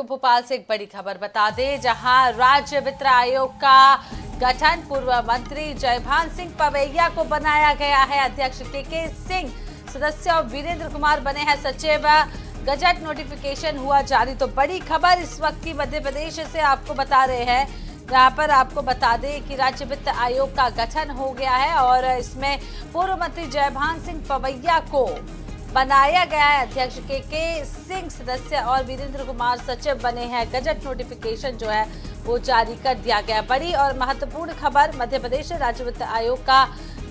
तो भोपाल से एक बड़ी खबर बता दें, जहां राज्य वित्त आयोग का गठन पूर्व मंत्री जयभान सिंह पवैया को बनाया गया है अध्यक्ष। के सिंह सदस्य और वीरेंद्र कुमार बने हैं सचिव। गजट नोटिफिकेशन हुआ जारी। तो बड़ी खबर इस वक्त की मध्य प्रदेश से आपको बता रहे हैं। यहाँ पर आपको बता दें कि राज्य वित्त आयोग का गठन हो गया है और इसमें पूर्व मंत्री जयभान सिंह पवैया को बनाया गया है अध्यक्ष। के सिंह सदस्य और वीरेंद्र कुमार सचिव बने हैं। गजट नोटिफिकेशन जो है वो जारी कर दिया गया। बड़ी और महत्वपूर्ण खबर, मध्य प्रदेश राज्य वित्त आयोग का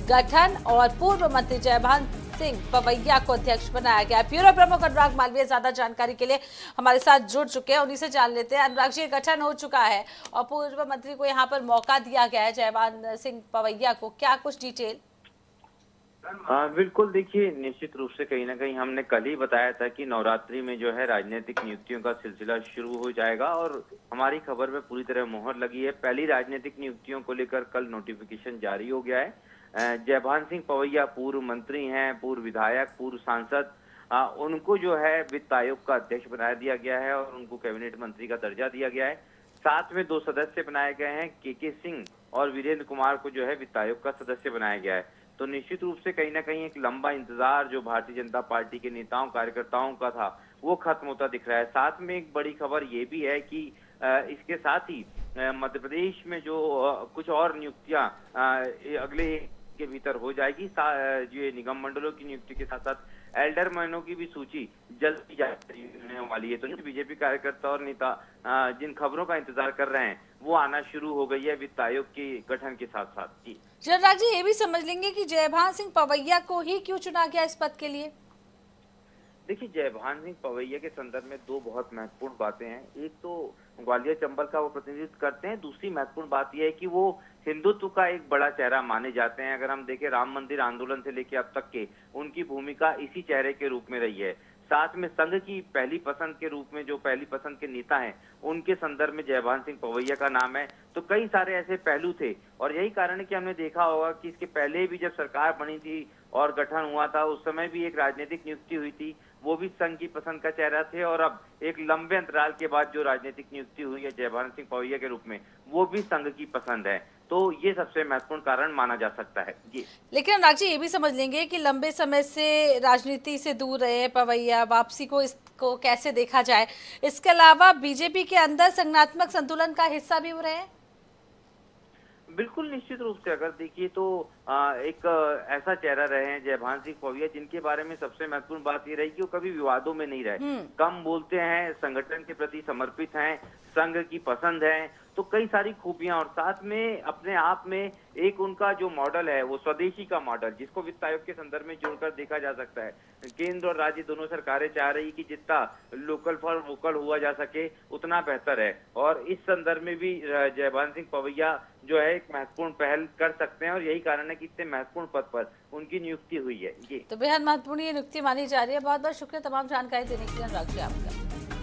गठन और पूर्व मंत्री जयभान सिंह पवैया को अध्यक्ष बनाया गया। ब्यूरो प्रमुख अनुराग मालवीय ज्यादा जानकारी के लिए हमारे साथ जुड़ चुके हैं, उन्हीं से जान लेते हैं। अनुराग जी, गठन हो चुका है और पूर्व मंत्री को यहाँ पर मौका दिया गया है जयभान सिंह पवैया को, क्या कुछ डिटेल? बिल्कुल, देखिए निश्चित रूप से कहीं ना कहीं हमने कल ही बताया था कि नवरात्रि में जो है राजनीतिक नियुक्तियों का सिलसिला शुरू हो जाएगा और हमारी खबर में पूरी तरह मोहर लगी है। पहली राजनीतिक नियुक्तियों को लेकर कल नोटिफिकेशन जारी हो गया है। जयभान सिंह पवैया पूर्व मंत्री हैं, पूर्व विधायक, पूर्व सांसद, उनको जो है वित्त आयोग का अध्यक्ष बना दिया गया है और उनको कैबिनेट मंत्री का दर्जा दिया गया है। साथ में 2 सदस्य बनाए गए हैं, के सिंह और वीरेंद्र कुमार को जो है वित्त आयोग का सदस्य बनाया गया है। तो निश्चित रूप से कहीं ना कहीं एक लंबा इंतजार जो भारतीय जनता पार्टी के नेताओं कार्यकर्ताओं का था वो खत्म होता दिख रहा है। साथ में एक बड़ी खबर ये भी है कि इसके साथ ही मध्य प्रदेश में जो कुछ और नियुक्तियां अगले के भीतर हो जाएगी। जो निगम मंडलों की नियुक्ति के साथ साथ एल्डर मैनों की भी सूची जल्द जारी होने वाली है। तो बीजेपी कार्यकर्ता और नेता जिन खबरों का इंतजार कर रहे हैं वो आना शुरू हो गई है वित्त आयोग के गठन के साथ साथ। जी अनुराग जी, ये भी समझ लेंगे कि जयभान सिंह पवैया को ही क्यों चुना गया इस पद के लिए? देखिए, जयभान सिंह पवैया के संदर्भ में 2 बहुत महत्वपूर्ण बातें हैं। एक तो ग्वालियर चंबल का वो प्रतिनिधित्व करते हैं, दूसरी महत्वपूर्ण बात यह है कि वो हिंदुत्व का एक बड़ा चेहरा माने जाते हैं। अगर हम देखें राम मंदिर आंदोलन से लेकर अब तक के उनकी भूमिका इसी चेहरे के रूप में रही है। साथ में संघ की पहली पसंद के रूप में जो पहली पसंद के नेता हैं उनके संदर्भ में जयभान सिंह पवैया का नाम है। तो कई सारे ऐसे पहलू थे और यही कारण है कि हमने देखा होगा कि इसके पहले भी जब सरकार बनी थी और गठन हुआ था उस समय भी एक राजनीतिक नियुक्ति हुई थी, वो भी संघ की पसंद का चेहरा थे और अब एक लंबे अंतराल के बाद जो राजनीतिक नियुक्ति हुई है जयभान सिंह पवैया के रूप में वो भी संघ की पसंद है। तो ये सबसे महत्वपूर्ण कारण माना जा सकता है। जी, लेकिन अनुराग जी, ये भी समझ लेंगे कि लंबे समय से राजनीति से दूर रहे पवैया, वापसी को इसको कैसे देखा जाए? इसके अलावा बीजेपी के अंदर संगठनात्मक संतुलन का हिस्सा भी हो रहे हैं। बिल्कुल, निश्चित रूप से अगर देखिए तो एक ऐसा चेहरा रहे हैं जयभान सिंह पवैया जिनके बारे में सबसे महत्वपूर्ण बात ये रही कि वो कभी विवादों में नहीं रहे, कम बोलते हैं, संगठन के प्रति समर्पित हैं, संघ की पसंद है। तो कई सारी खूबियां और साथ में अपने आप में एक उनका जो मॉडल है वो स्वदेशी का मॉडल, जिसको वित्त आयोग के संदर्भ में जोड़कर देखा जा सकता है। केंद्र और राज्य दोनों सरकारें चाह रही कि जितना लोकल फॉर वोकल हुआ जा सके उतना बेहतर है और इस संदर्भ में भी जयभान सिंह पवैया जो है एक महत्वपूर्ण पहल कर सकते हैं और यही कारण है कि इतने महत्वपूर्ण पद पर उनकी नियुक्ति हुई है। ये तो बेहद महत्वपूर्ण ये नियुक्ति मानी जा रही है। बहुत बहुत शुक्रिया तमाम जानकारी देने के लिए अनुराग जी आपका।